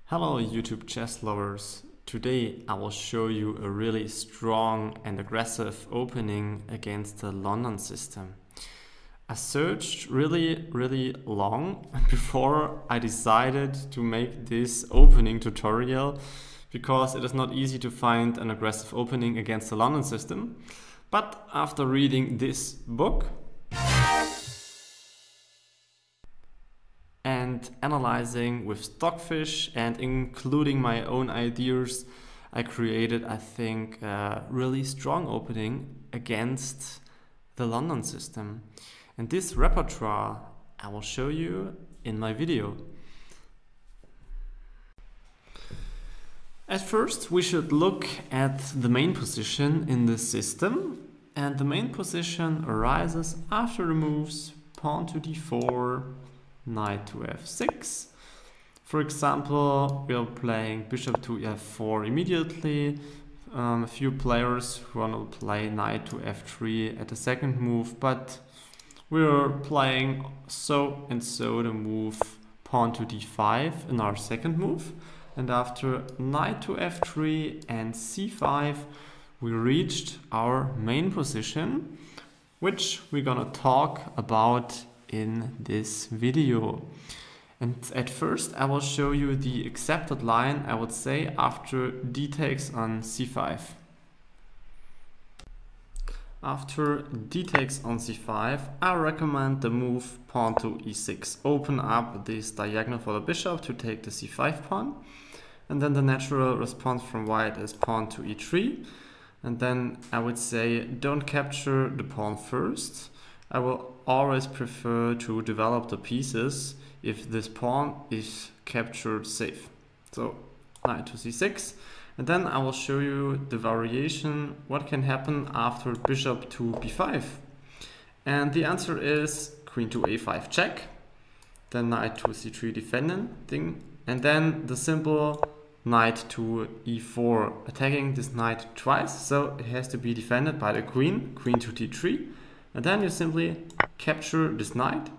Hello YouTube chess lovers. Today I will show you a really strong and aggressive opening against the London system. I searched really long before I decided to make this opening tutorial because it is not easy to find an aggressive opening against the London system. But after reading this book and analyzing with Stockfish and including my own ideas, I created, I think, a really strong opening against the London system. And this repertoire I will show you in my video. At first, we should look at the main position in the system. And the main position arises after the moves pawn to d4, knight to f6. For example, we are playing bishop to f4 immediately. A few players want to play knight to f3 at the second move, but we are playing so the move pawn to d5 in our second move. And after knight to f3 and c5, we reached our main position, which we're gonna talk about in this video. And at first I will show you the accepted line, I would say, after d takes on c5. After d takes on c5, I recommend the move pawn to e6. Open up this diagonal for the bishop to take the c5 pawn. And then the natural response from white is pawn to e3. And then I would say don't capture the pawn first. I will always prefer to develop the pieces if this pawn is captured safe. So knight to c6. And then I will show you the variation, what can happen after bishop to b5. And the answer is queen to a5 check, then knight to c3 defending, and then the simple knight to e4, attacking this knight twice, so it has to be defended by the queen, queen to d3, and then you simply capture this knight,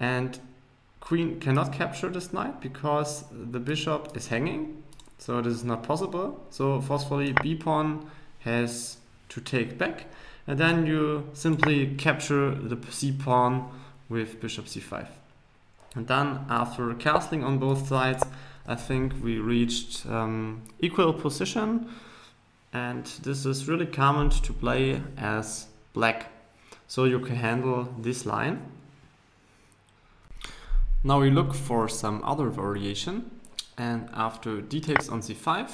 and queen cannot capture this knight because the bishop is hanging, so this is not possible. So forcefully b pawn has to take back, and then you simply capture the c pawn with bishop c5. And then after castling on both sides, I think we reached equal position, and this is really common to play as black. So you can handle this line. Now we look for some other variation, and after d takes on c5,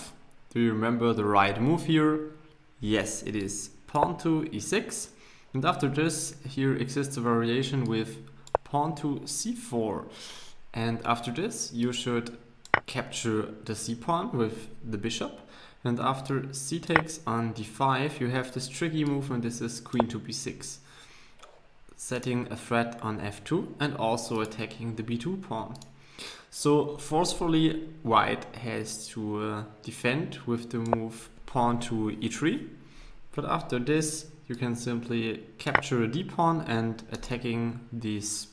do you remember the right move here? Yes, it is pawn to e6, and after this here exists a variation with pawn to c4, and after this you should capture the c pawn with the bishop, and after c takes on d5 you have this tricky move, and this is queen to b6, setting a threat on f2 and also attacking the b2 pawn. So forcefully white has to defend with the move pawn to e3, but after this you can simply capture a d pawn and attacking this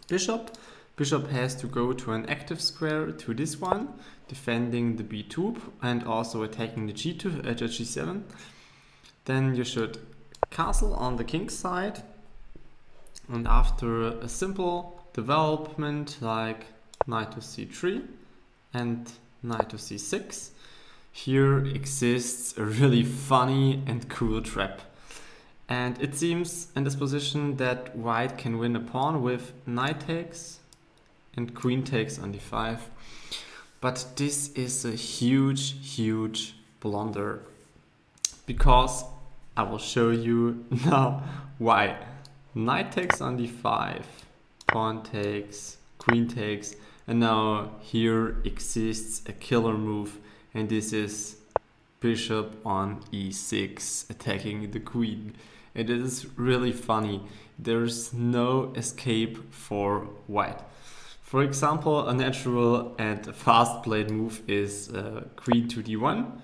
bishop. Bishop has to go to an active square to this one, defending the b2 and also attacking the g7. Then you should castle on the king's side, and after a simple development like knight to c3 and knight to c6, here exists a really funny and cool trap. And it seems in this position that white can win a pawn with knight takes and queen takes on d5. But this is a huge blunder, because I will show you now why. Knight takes on d5, pawn takes, queen takes, and now here exists a killer move, and this is bishop on e6, attacking the queen. It is really funny. There's no escape for white. For example, a natural and fast played move is queen to d1,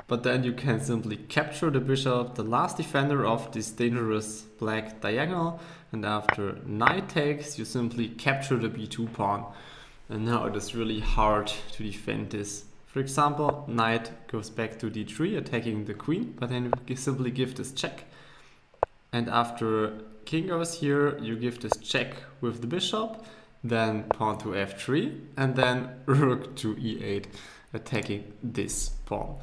but then you can simply capture the bishop, the last defender of this dangerous black diagonal, and after knight takes you simply capture the b2 pawn. And now it is really hard to defend this. For example, knight goes back to d3, attacking the queen, but then you simply give this check. And after king goes here, you give this check with the bishop, then pawn to f3, and then rook to e8, attacking this pawn.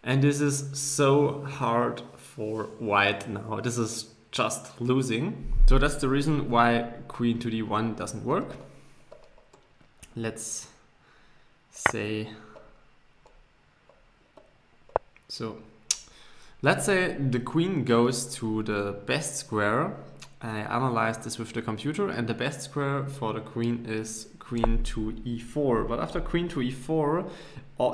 And this is so hard for white now. This is just losing. So that's the reason why queen to d1 doesn't work. Let's say, let's say the queen goes to the best square. I analyzed this with the computer, and the best square for the queen is queen to e4. But after queen to e4,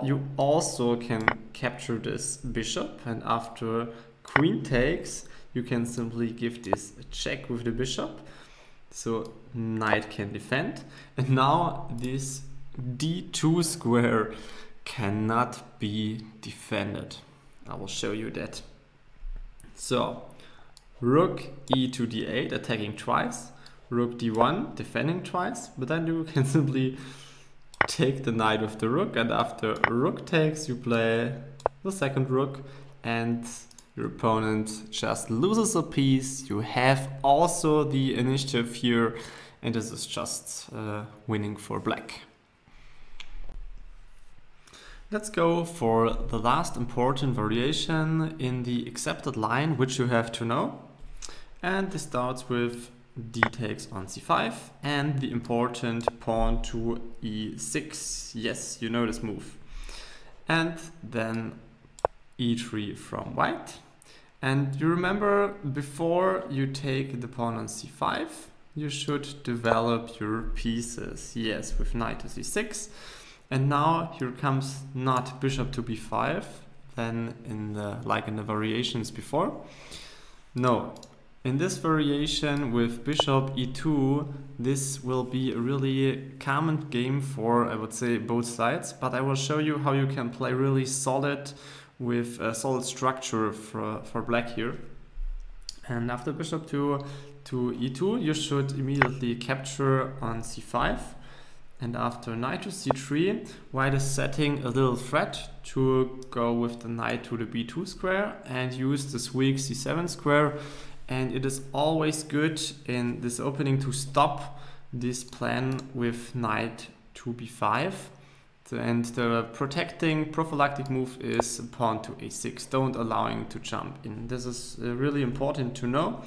you also can capture this bishop, and after queen takes, you can simply give this a check with the bishop. So knight can defend, and now this d2 square cannot be defended. I will show you that. So rook e to d8, attacking twice, rook d1, defending twice, but then you can simply take the knight with the rook, and after rook takes, you play the second rook, and your opponent just loses a piece. You have also the initiative here, and this is just winning for black. Let's go for the last important variation in the accepted line, which you have to know. And this starts with d takes on c5 and the important pawn to e6. Yes, you know this move. And then e3 from white. And you remember, before you take the pawn on c5, you should develop your pieces. Yes, with knight to c6. And now here comes not bishop to b5, then in the variations before. No, in this variation with bishop e2, this will be a really common game for, I would say, both sides. But I will show you how you can play really solid with a solid structure for black here. And after bishop to e2, you should immediately capture on c5. And after knight to c3, white is setting a little threat to go with the knight to the b2 square and use this weak c7 square. And it is always good in this opening to stop this plan with knight to b5. And the protecting prophylactic move is pawn to a6. Don't allow him to jump in. This is really important to know.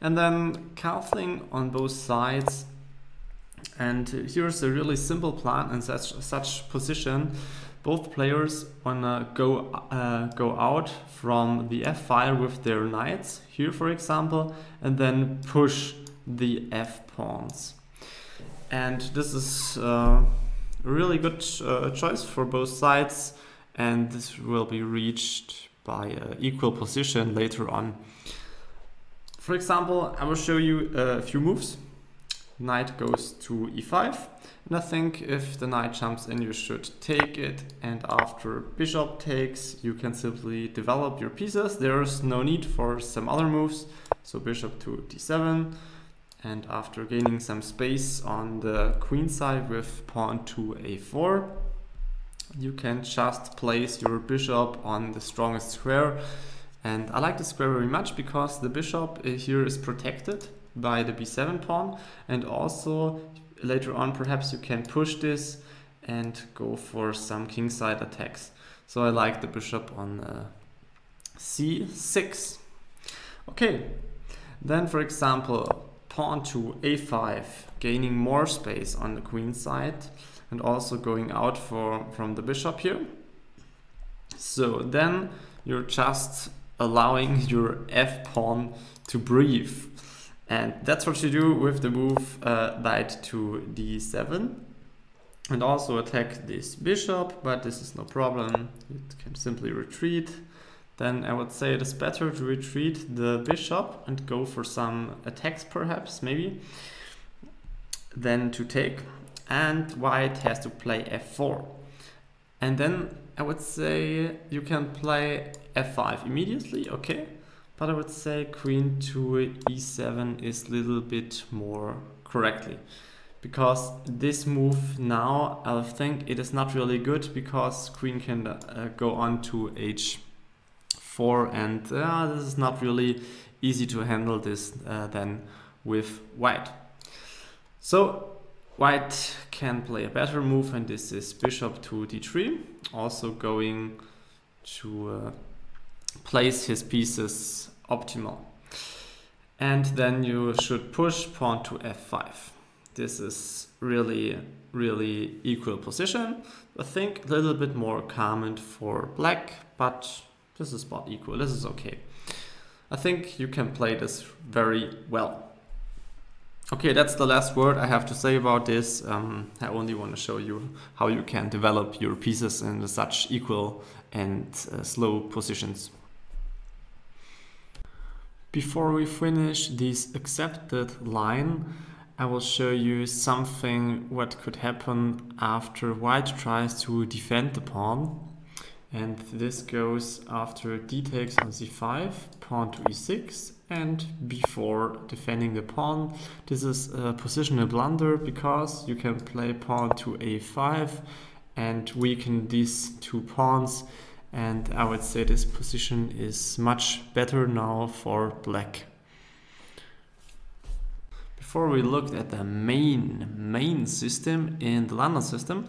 And then castling on both sides. And here's a really simple plan in such position. Both players wanna go out from the f file with their knights here, for example, and then push the f pawns. And this is a really good choice for both sides, and this will be reached by an equal position later on. For example, I will show you a few moves. Knight goes to e5, and I think if the knight jumps in, you should take it, and after bishop takes, you can simply develop your pieces. There's no need for some other moves, so bishop to d7, and after gaining some space on the queen side with pawn to a4, you can just place your bishop on the strongest square. And I like the square very much because the bishop here is protected by the b7 pawn, and also later on perhaps you can push this and go for some kingside attacks. So I like the bishop on c6. Okay, then for example pawn to a5, gaining more space on the queen side and also going out from the bishop here. So then you're just allowing your f pawn to breathe. And that's what you do with the move knight to d7. And also attack this bishop, but this is no problem. It can simply retreat. Then I would say it is better to retreat the bishop and go for some attacks perhaps, maybe, than to take. And white has to play f4. And then I would say you can play f5 immediately, okay? But I would say queen to e7 is a little bit more correctly, because this move now, I think it is not really good, because queen can go on to h4, and this is not really easy to handle this then with white. So white can play a better move, and this is bishop to d3, also going to place his pieces optimal. And then you should push pawn to f5. This is really equal position. I think a little bit more calm for black, but this is about equal. This is okay. I think you can play this very well. Okay, that's the last word I have to say about this. I only want to show you how you can develop your pieces in such equal and slow positions. Before we finish this accepted line, I will show you something what could happen after white tries to defend the pawn. And this goes after d takes on c5, pawn to e6, and before defending the pawn. This is a positional blunder, because you can play pawn to a5 and weaken these two pawns. And I would say this position is much better now for black. Before we look at the main system in the London system,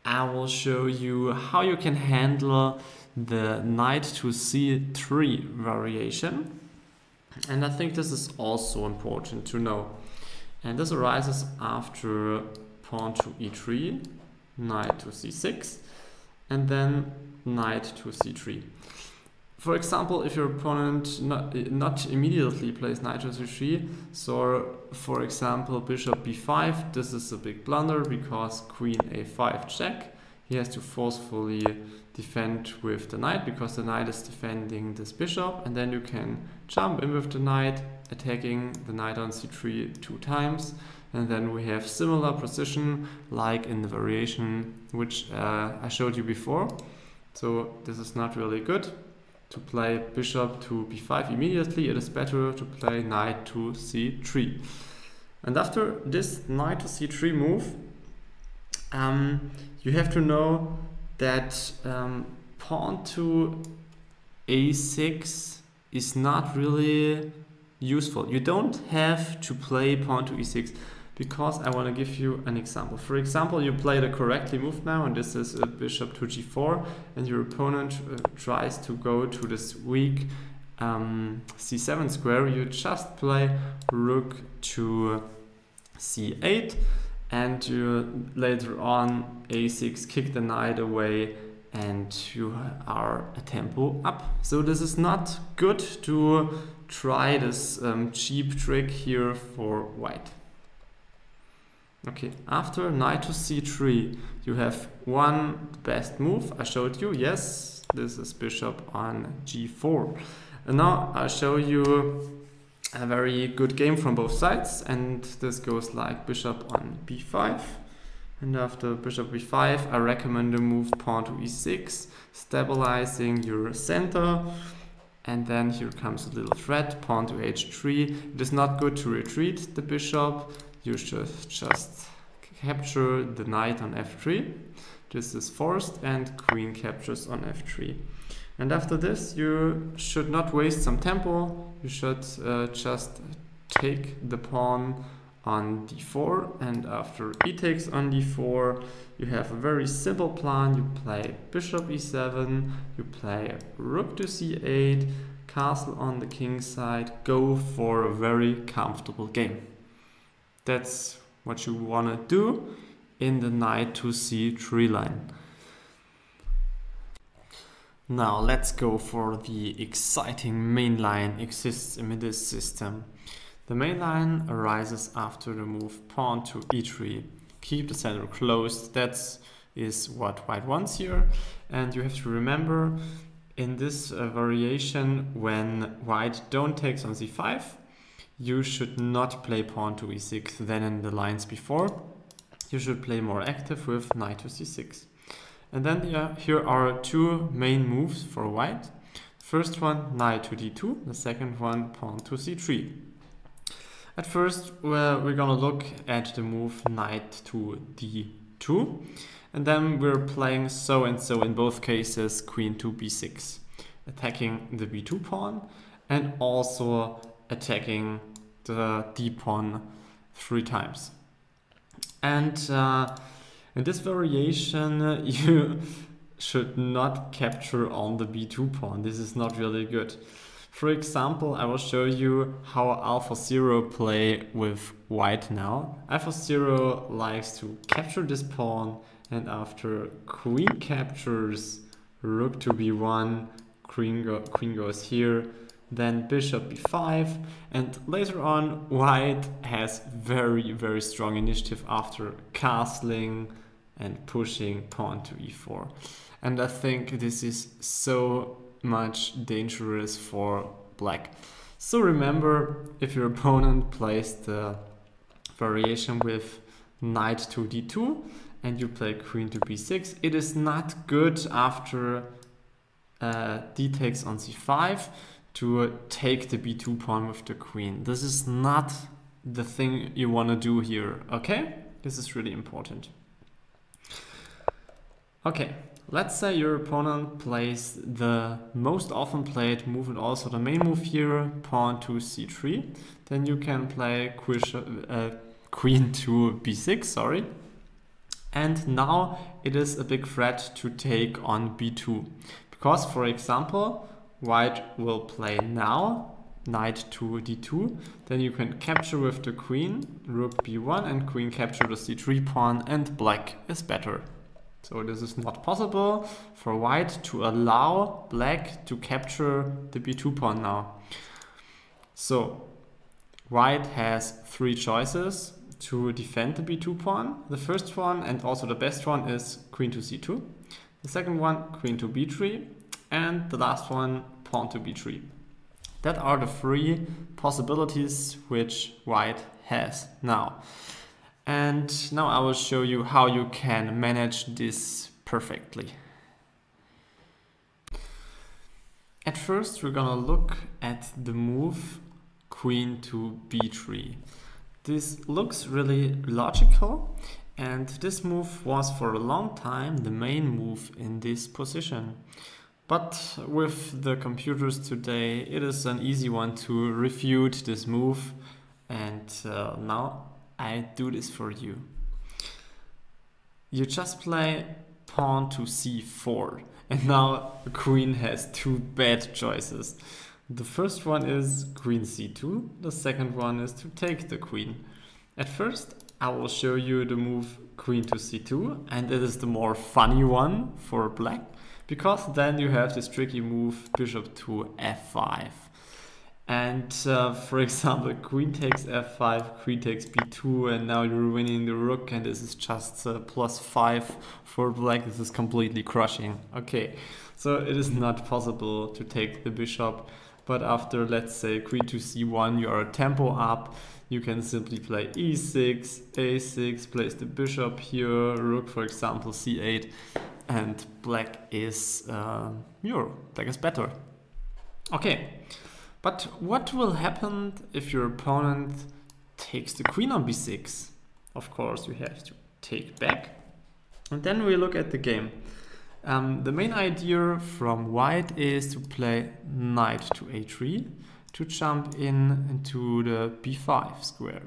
I will show you how you can handle the knight to c3 variation. And I think this is also important to know. And this arises after pawn to e3, knight to c6, and then knight to c3. For example, if your opponent not immediately plays knight to c3, so for example bishop b5, this is a big blunder, because queen a5 check. He has to forcefully defend with the knight, because the knight is defending this bishop, and then you can jump in with the knight, attacking the knight on c3 2 times, and then we have similar position like in the variation which I showed you before. So this is not really good to play bishop to b5 immediately. It is better to play knight to c3. And after this knight to c3 move, you have to know that pawn to a6 is not really useful. You don't have to play pawn to e6, because I want to give you an example. For example, you play the correctly move now, and this is a bishop to g4, and your opponent tries to go to this weak c7 square. You just play rook to c8, and you later on a6 kick the knight away, and you are a tempo up. So this is not good to try this cheap trick here for white. Okay, after knight to c3, you have one best move. I showed you, yes, this is bishop on g4. And now I'll show you a very good game from both sides, and this goes like bishop on b5. And after bishop b5, I recommend the move pawn to e6, stabilizing your center. And then here comes a little threat, pawn to h3. It is not good to retreat the bishop. You should just capture the knight on f3. This is forced, and queen captures on f3. And after this, you should not waste some tempo. You should just take the pawn on d4, and after e takes on d4, you have a very simple plan. You play bishop e7, you play rook to c8, castle on the king side, go for a very comfortable game. That's what you want to do in the knight to c3 line. Now let's go for the exciting main line exists in this system. The main line arises after the move pawn to e3. Keep the center closed. That is what white wants here. And you have to remember, in this variation, when white don't takes on c5, you should not play pawn to e6 than in the lines before. You should play more active with knight to c6. And then here are two main moves for white. First one, knight to d2. The second one, pawn to c3. At first, we're gonna look at the move knight to d2, and then we're playing so and so in both cases queen to b6, attacking the b2 pawn and also attacking the d pawn 3 times. And in this variation, you should not capture on the b2 pawn. This is not really good. For example, I will show you how AlphaZero play with white now. AlphaZero likes to capture this pawn, and after queen captures, rook to b1, queen goes here, then bishop b5, and later on white has very strong initiative after castling and pushing pawn to e4. And I think this is so much dangerous for black. So remember, if your opponent plays the variation with knight to d2 and you play queen to b6, it is not good after d takes on c5 to take the b2 pawn with the queen. This is not the thing you want to do here, okay? This is really important. Okay, let's say your opponent plays the most often played move and also the main move here, pawn to c3. Then you can play queen to b6, sorry. And now it is a big threat to take on b2. Because, for example, white will play now, knight to d2. Then you can capture with the queen, rook b1, and queen capture the c3 pawn, and black is better. So this is not possible for white to allow black to capture the b2 pawn now. So white has 3 choices to defend the b2 pawn. The first one, and also the best one, is queen to c2. The second one, queen to b3. And the last one, pawn to b3. That are the 3 possibilities which white has now. And now I will show you how you can manage this perfectly. At first, we're gonna look at the move queen to b3. This looks really logical, and this move was for a long time the main move in this position. But with the computers today, it is an easy one to refute this move, and now I do this for you. You just play pawn to c4, and now the queen has 2 bad choices. The first one is queen c2, the second one is to take the queen. At first, I will show you the move queen to c2, and it is the more funny one for black, because then you have this tricky move bishop to f5. And for example, queen takes f5, queen takes b2, and now you're winning the rook, and this is just +5 for black. This is completely crushing. Okay, so it is not possible to take the bishop, but after, let's say, queen to c1, you are a tempo up. You can simply play e6, a6, place the bishop here, rook, for example, c8, and black is better. Okay. But what will happen if your opponent takes the queen on b6? Of course, you have to take back. And then we look at the game. The main idea from white is to play knight to a3 to jump into the b5 square.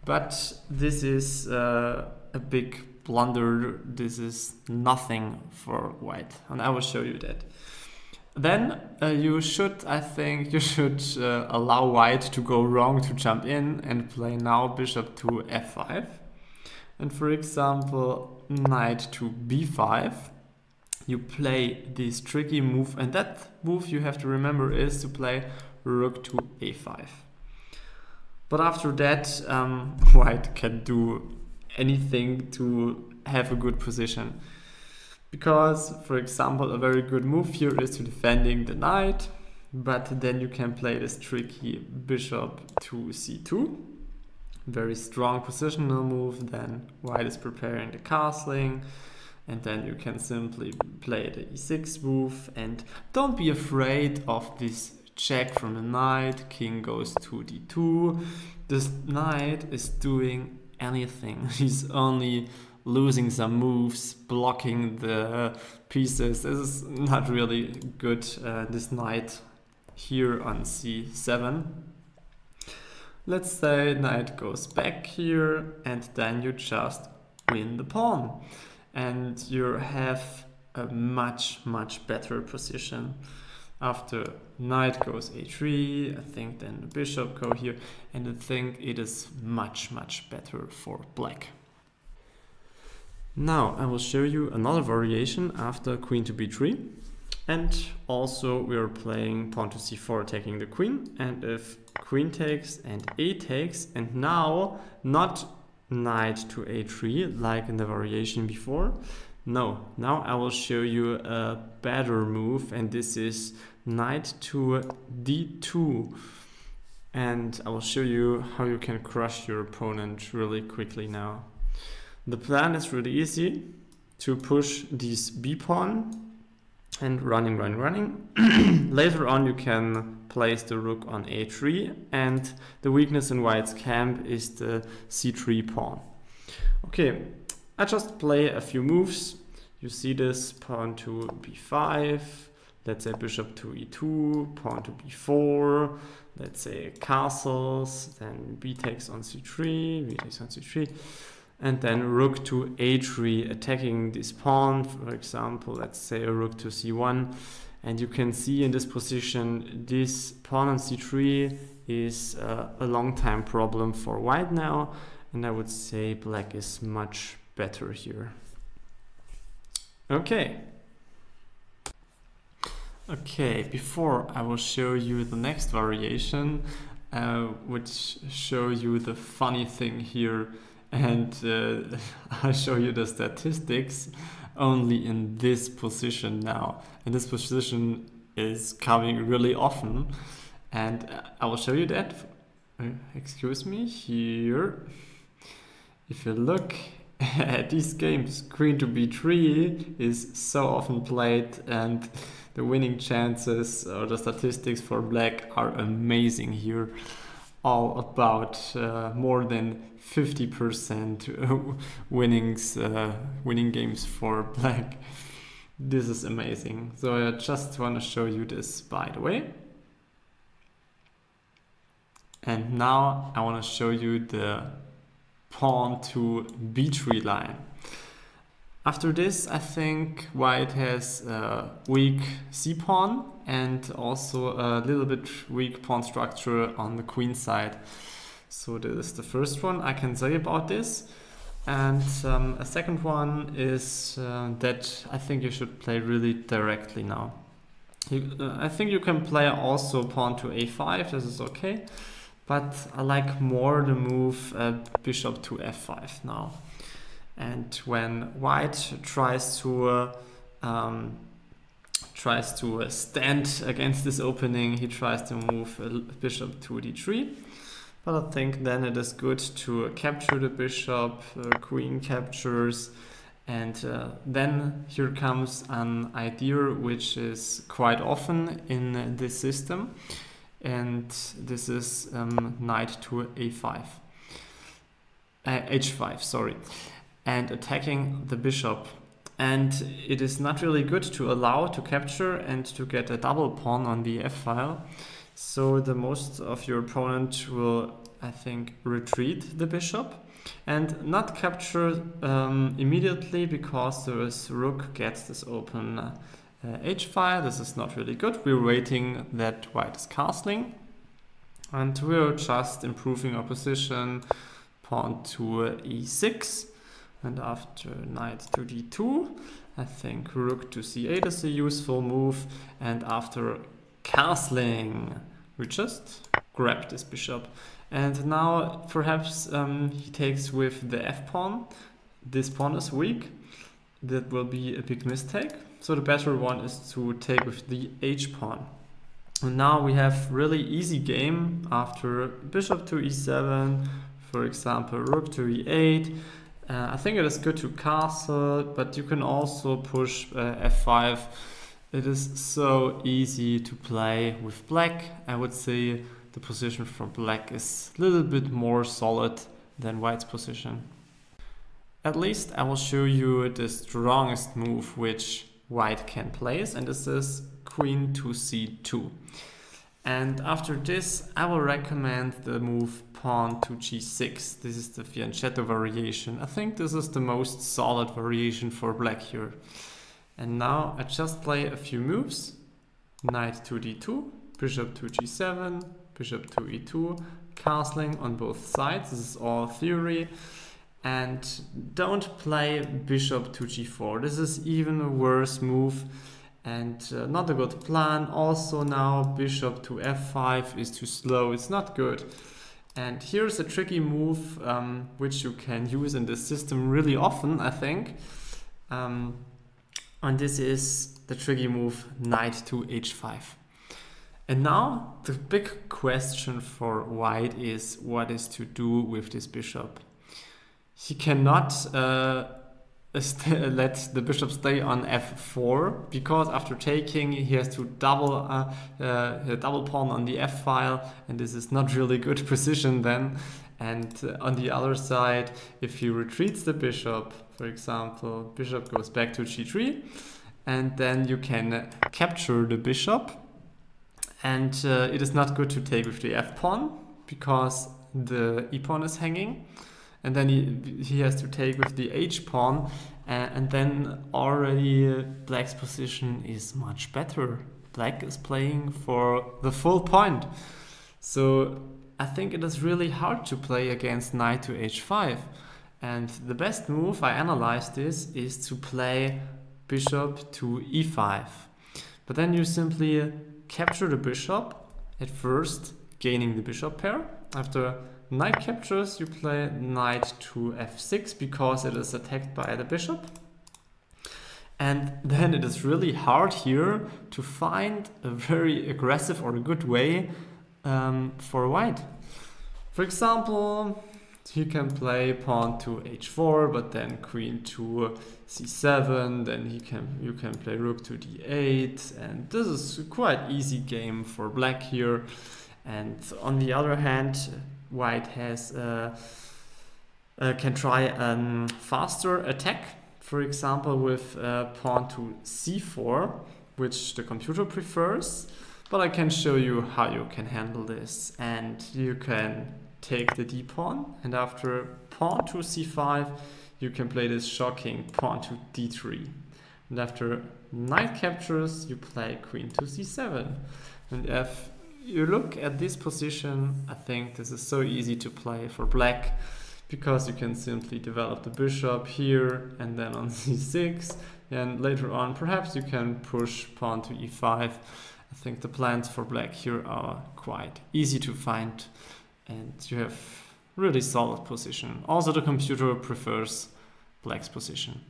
But this is a big blunder. This is nothing for white, and I will show you that. Then you should allow white to go wrong to jump in and play now bishop to f5. And for example, knight to b5. You play this tricky move, and that move you have to remember is to play rook to a5. But after that, white can do anything to have a good position. Because, for example, a very good move here is to defending the knight, but then you can play this tricky bishop to c2. Very strong positional move. Then white is preparing the castling, and then you can simply play the e6 move. And don't be afraid of this check from the knight, king goes to d2. This knight is doing anything. He's only losing some moves, blocking the pieces. This is not really good, this knight here on c7. Let's say knight goes back here, and then you just win the pawn. And you have a much better position. After knight goes a3, I think then the bishop go here, and I think it is much better for black. Now I will show you another variation after queen to b3, and also we are playing pawn to c4 attacking the queen, and if queen takes and a takes, and now not knight to a3 like in the variation before. No, now I will show you a better move, and this is knight to d2, and I will show you how you can crush your opponent really quickly now. The plan is really easy: to push this b pawn and running. Later on you can place the rook on a3, and the weakness in white's camp is the c3 pawn. Okay, I just play a few moves. You see this: pawn to b5, let's say bishop to e2, pawn to b4, let's say castles, then b takes on c3, b takes on c3, and then rook to a3 attacking this pawn. For example, let's say a rook to c1, and you can see in this position this pawn on c3 is a long time problem for white now, and I would say black is much better here. Okay, before I will show you the next variation, which show you the funny thing here, and I'll show you the statistics only in this position now. And this position is coming really often, and I will show you that. Excuse me, here. If you look at these games, queen to b3 is so often played, and the winning chances or the statistics for black are amazing here. All about more than 50% winning games for black. This is amazing. So I just want to show you this, by the way. And now I want to show you the pawn to b3 line. After this, I think white has a weak c-pawn and also a little bit weak pawn structure on the queen side. So this is the first one I can say about this. And a second one is that I think you should play really directly now. I think you can play also pawn to a5, this is okay. But I like more the move bishop to f5 now. And when white tries to stand against this opening, he tries to move bishop to d3. But I think then it is good to capture the bishop, queen captures, and then here comes an idea which is quite often in this system, and this is knight to a5, h5, sorry, and attacking the bishop. And it is not really good to allow to capture and to get a double pawn on the f file. So the most of your opponent will, I think, retreat the bishop and not capture immediately, because the rook gets this open h file. This is not really good. We're waiting that white is castling, and we're just improving our position. Pawn to e6, and after knight to d2, I think rook to c8 is a useful move, and after castling we just grab this bishop. And now perhaps he takes with the f-pawn. This pawn is weak. That will be a big mistake. So the better one is to take with the h-pawn. And now we have really easy game after bishop to e7, for example rook to e8. I think it is good to castle, but you can also push f5 It is so easy to play with black. I would say the position for black is a little bit more solid than white's position. At least I will show you the strongest move which white can place, and this is queen to c2. And after this, I will recommend the move pawn to g6. This is the fianchetto variation. I think this is the most solid variation for black here. And now I just play a few moves. Knight to d2, bishop to g7, bishop to e2, castling on both sides. This is all theory. And don't play bishop to g4. This is even a worse move and not a good plan. Also now bishop to f5 is too slow. It's not good. And here's a tricky move which you can use in this system really often, I think. And this is the tricky move knight to h5. And now the big question for white is what is to do with this bishop. He cannot let the bishop stay on f4 because after taking he has to double pawn on the f file, and this is not really good position then. And on the other side, if he retreats the bishop, for example, bishop goes back to g3, and then you can capture the bishop. And it is not good to take with the f pawn because the e pawn is hanging. And then he has to take with the h pawn, and then already black's position is much better. Black is playing for the full point. So I think it is really hard to play against knight to h5. And the best move, I analyzed this, is to play bishop to e5. But then you simply capture the bishop at first, gaining the bishop pair. After knight captures, you play knight to f6 because it is attacked by the bishop. And then it is really hard here to find a very aggressive or a good way for white. For example, you can play pawn to h4, but then queen to c7, then you can play rook to d8, and this is a quite easy game for black here. And on the other hand, white has can try a faster attack, for example with pawn to c4, which the computer prefers, but I can show you how you can handle this. And you can take the d pawn, and after pawn to c5 you can play this shocking pawn to d3, and after knight captures you play queen to c7. And if you look at this position, I think this is so easy to play for black because you can simply develop the bishop here and then on c6, and later on perhaps you can push pawn to e5. I think the plans for black here are quite easy to find and you have really solid position. Also the computer prefers black's position.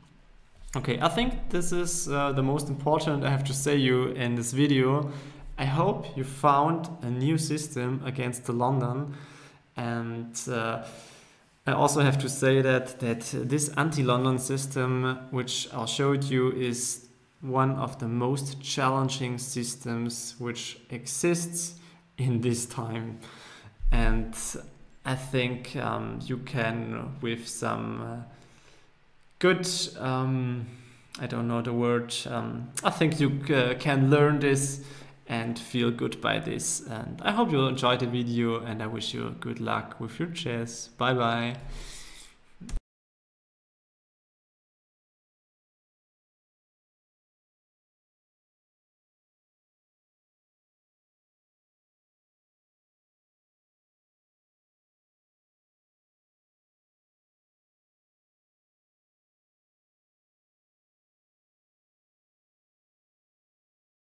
Okay, I think this is the most important I have to say you in this video. I hope you found a new system against the London, and I also have to say that this anti-London system, which I'll show you, is one of the most challenging systems which exists in this time. And I think you can, with some good, I don't know the word, I think you can learn this and feel good by this. And I hope you enjoyed the video, and I wish you good luck with your chess. Bye bye.